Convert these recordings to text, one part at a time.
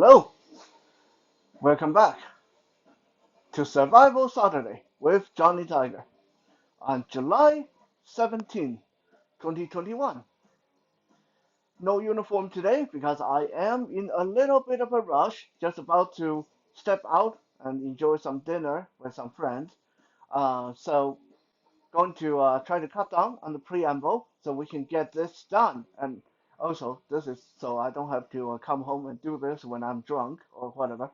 Hello, welcome back to Survival Saturday with Johnny Tiger on July 17, 2021. No uniform today because I am in a little bit of a rush, just about to step out and enjoy some dinner with some friends. So going to try to cut down on the preamble so we can get this done. And also, this is so I don't have to come home and do this when I'm drunk or whatever.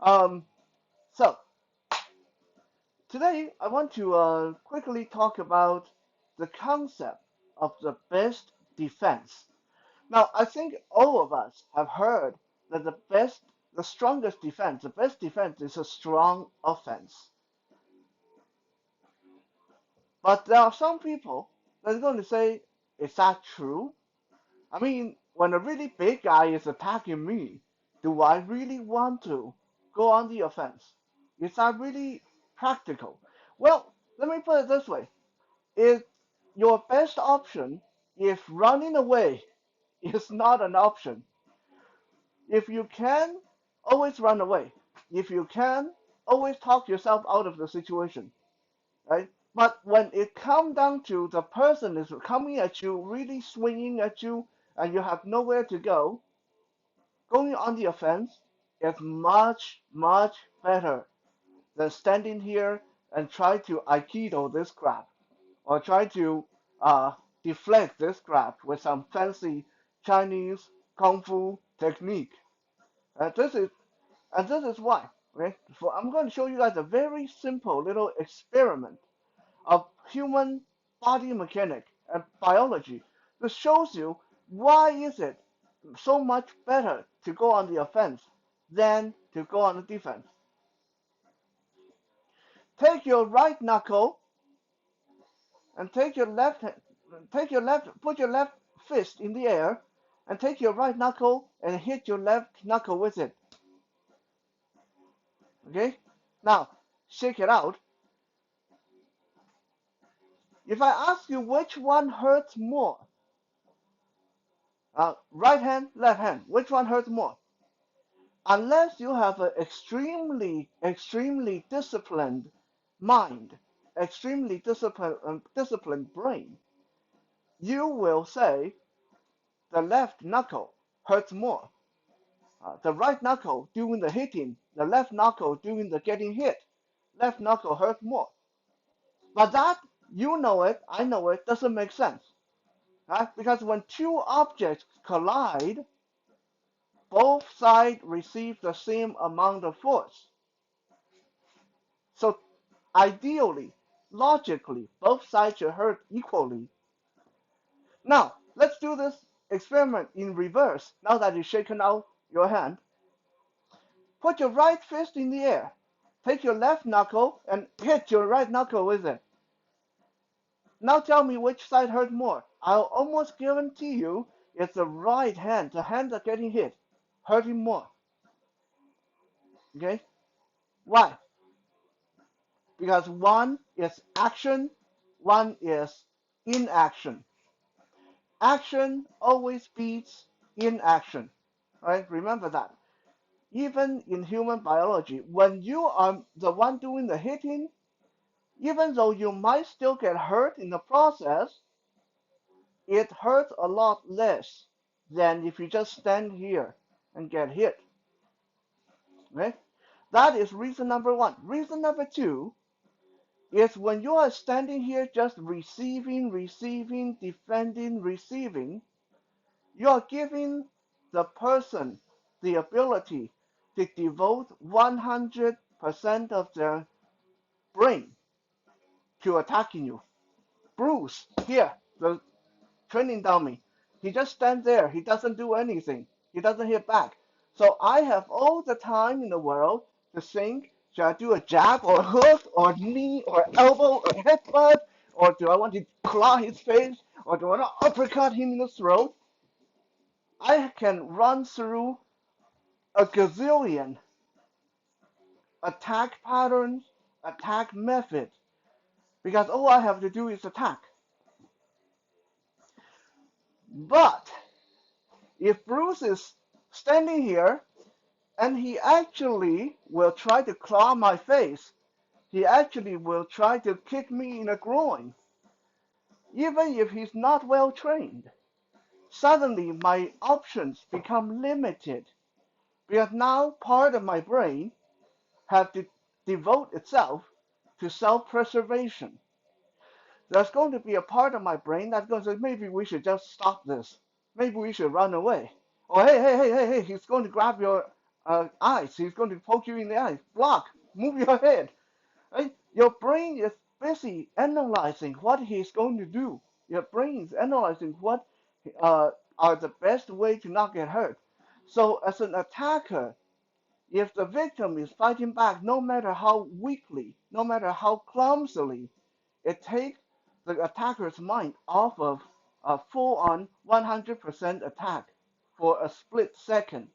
Um, so Today, I want to quickly talk about the concept of the best defense. Now, I think all of us have heard that the strongest defense, the best defense is a strong offense. But there are some people that are going to say, is that true? I mean, when a really big guy is attacking me, do I really want to go on the offense? Is that really practical? Well, let me put it this way. Is your best option if running away is not an option. If you can, always run away. If you can, always talk yourself out of the situation, right? But when it comes down to the person is coming at you, really swinging at you, and you have nowhere to go, going on the offense is much, much better than standing here and try to aikido this crap, or try to uh, deflect this crap with some fancy Chinese kung fu technique. Uh, this is this is why. Okay, so I'm going to show you guys a very simple little experiment of human body mechanic and biology that shows you why is it so much better to go on the offense than to go on the defense. Take your right knuckle and put your left fist in the air and take your right knuckle and hit your left knuckle with it. Okay? Now, shake it out. If I ask you which one hurts more, right hand, left hand, which one hurts more? Unless you have an extremely disciplined mind, extremely disciplined brain, you will say the left knuckle hurts more. The right knuckle doing the hitting, the left knuckle doing the getting hit. Left knuckle hurts more. But that, you know it, I know it, doesn't make sense. Right? Because when two objects collide, both sides receive the same amount of force. So ideally, logically, both sides should hurt equally. Now, let's do this experiment in reverse. Now that you've shaken out your hand, put your right fist in the air. Take your left knuckle and hit your right knuckle with it. Now tell me which side hurt more. I'll almost guarantee you it's the right hand, the hand that's getting hit, hurting more. Okay? Why? Because one is action, one is inaction. Action always beats inaction. Right? Remember that. Even in human biology, when you are the one doing the hitting, even though you might still get hurt in the process, it hurts a lot less than if you just stand here and get hit. Okay? That is reason number one. Reason number two is when you are standing here just receiving, defending, receiving, you are giving the person the ability to devote 100% of their brain to attacking you. Bruce, here, the training dummy, he just stands there. He doesn't do anything. He doesn't hit back. So I have all the time in the world to think, should I do a jab or hook or knee or elbow or headbutt? Or do I want to claw his face? Or do I want to uppercut him in the throat? I can run through a gazillion attack patterns, attack methods, because all I have to do is attack. But if Bruce is standing here And he actually will try to claw my face. He actually will try to kick me in the groin, even if he's not well trained. Suddenly, my options become limited because now part of my brain have to devote itself to self-preservation. There's going to be a part of my brain that's going to say, maybe we should just stop this. Maybe we should run away. Or hey, he's going to grab your eyes. He's going to poke you in the eye. Block. Move your head. Right? Your brain is busy analyzing what he's going to do. Your brain is analyzing what uh, are the best way to not get hurt. So as an attacker, if the victim is fighting back, no matter how weakly, no matter how clumsily, it takes the attacker's mind off of a full-on 100% attack for a split second.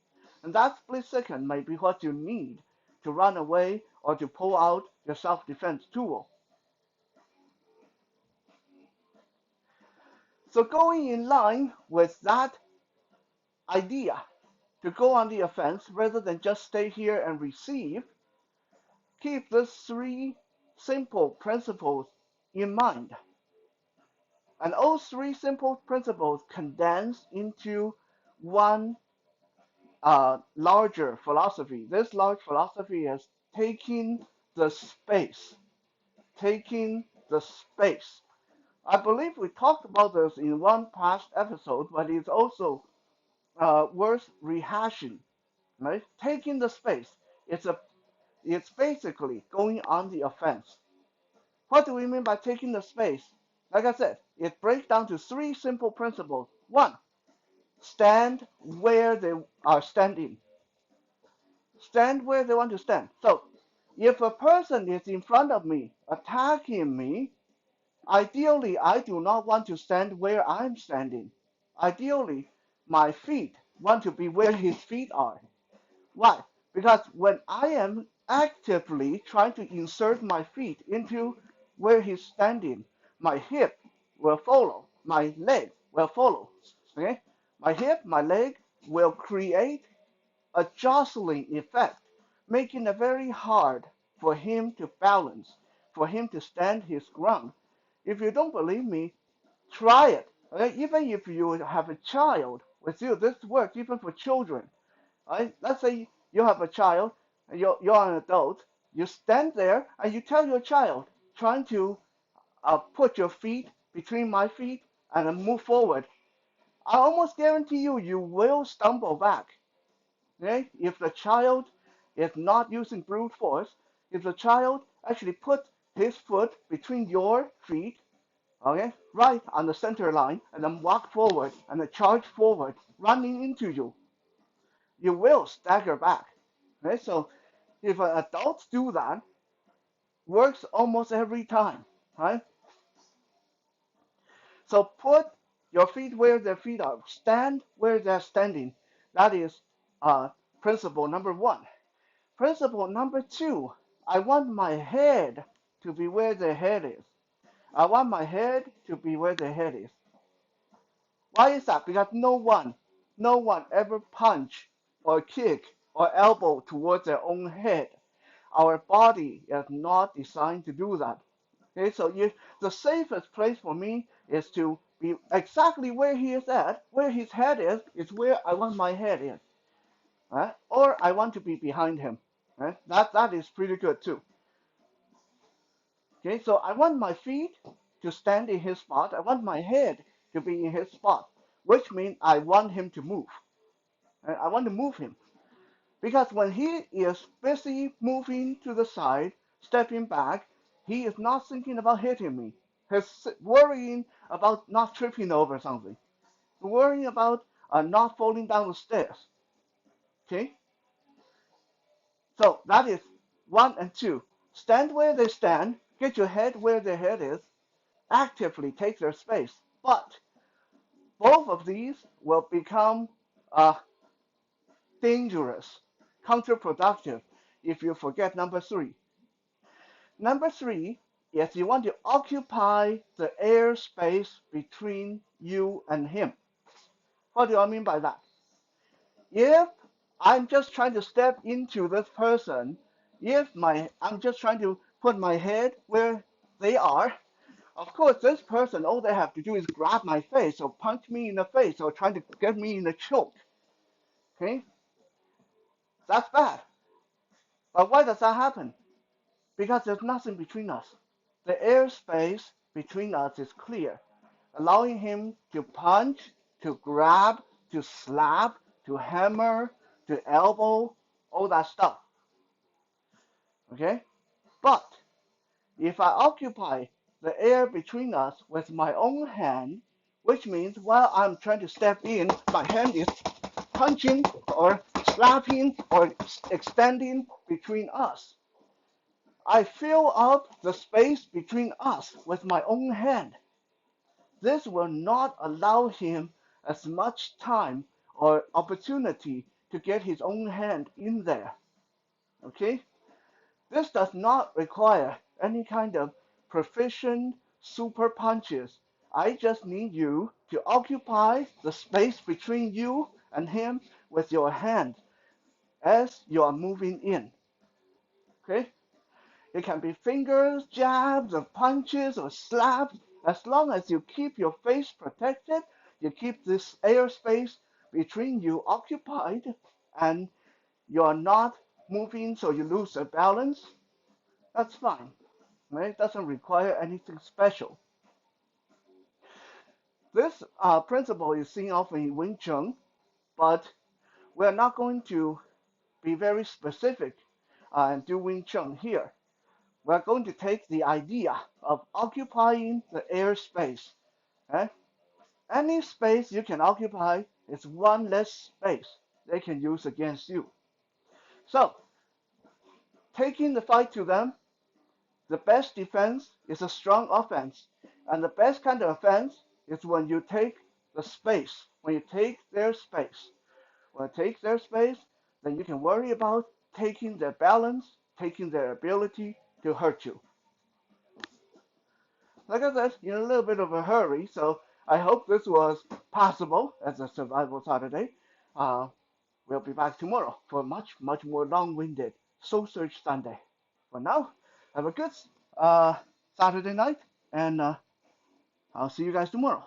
And that split second may be what you need to run away or to pull out your self-defense tool. So going in line with that idea to go on the offense rather than just stay here and receive, keep these three simple principles in mind. And all three simple principles condensed into one larger philosophy. This large philosophy is taking the space. Taking the space. I believe we talked about this in one past episode, but it's also worth rehashing. Right? Taking the space. It's basically going on the offense. What do we mean by taking the space? Like I said, it breaks down to three simple principles. One, stand where they are standing. Stand where they want to stand. So, if a person is in front of me, attacking me, ideally, I do not want to stand where I'm standing. Ideally, my feet want to be where his feet are. Why? Because when I am actively trying to insert my feet into where he's standing, my hip will follow, my leg will follow. Okay? My hip, my leg will create a jostling effect, making it very hard for him to balance, for him to stand his ground. If you don't believe me, try it. Okay? Even if you have a child with you, this works even for children. Right? Let's say you have a child, and you're an adult. You stand there and you tell your child, trying to put your feet between my feet and then move forward. I almost guarantee you, you will stumble back. Okay? If the child is not using brute force, if the child actually put his foot between your feet, okay, right on the center line, and then walk forward and then charge forward, running into you, you will stagger back. Right? So if adults do that, works almost every time. Right? So put your feet where their feet are. Stand where they're standing. That is principle number one. Principle number two, I want my head to be where the head is. I want my head to be where the head is. Why is that? Because no one ever punch or kick or elbow towards their own head. Our body is not designed to do that. Okay, so the safest place for me is to be exactly where he is at, where his head is where I want my head is. Right? Or I want to be behind him. Right? That is pretty good too. Okay, so I want my feet to stand in his spot. I want my head to be in his spot, which means I want him to move. Right? I want to move him. Because when he is busy moving to the side, stepping back, he is not thinking about hitting me. He's worrying about not tripping over something, worrying about not falling down the stairs. Okay? So that is one and two. Stand where they stand, get your head where their head is, actively take their space. But both of these will become uh, dangerous, counterproductive if you forget number three. Number three is you want to occupy the airspace between you and him. What do I mean by that? If I'm just trying to step into this person. If my I'm just trying to put my head where they are, of course this person all they have to do is grab my face or punch me in the face or try to get me in a choke. Okay? That's bad. But why does that happen? Because there's nothing between us. The airspace between us is clear, allowing him to punch, to grab, to slap, to hammer, to elbow, all that stuff. Okay? But if I occupy the air between us with my own hand, which means while I'm trying to step in, my hand is punching or slapping or extending between us. I fill up the space between us with my own hand. This will not allow him as much time or opportunity to get his own hand in there. Okay? This does not require any kind of proficient super punches. I just need you to occupy the space between you and him with your hand as you are moving in. Okay? It can be fingers, jabs, or punches, or slaps. As long as you keep your face protected, you keep this airspace between you occupied, and you're not moving so you lose your balance, that's fine. Right? It doesn't require anything special. This principle is seen often in Wing Chun, but we're not going to be very specific and do Wing Chun here. We're going to take the idea of occupying the airspace. Okay? Any space you can occupy is one less space they can use against you. So, taking the fight to them, the best defense is a strong offense. And the best kind of offense is when you take the space, when you take their space. When you take their space, then you can worry about taking their balance, taking their ability to hurt you. Like I said, in a little bit of a hurry, so I hope this was possible as a survival Saturday. Uh, we'll be back tomorrow for a much, much more long-winded Soul Search Sunday. For now, have a good uh, Saturday night, and I'll see you guys tomorrow.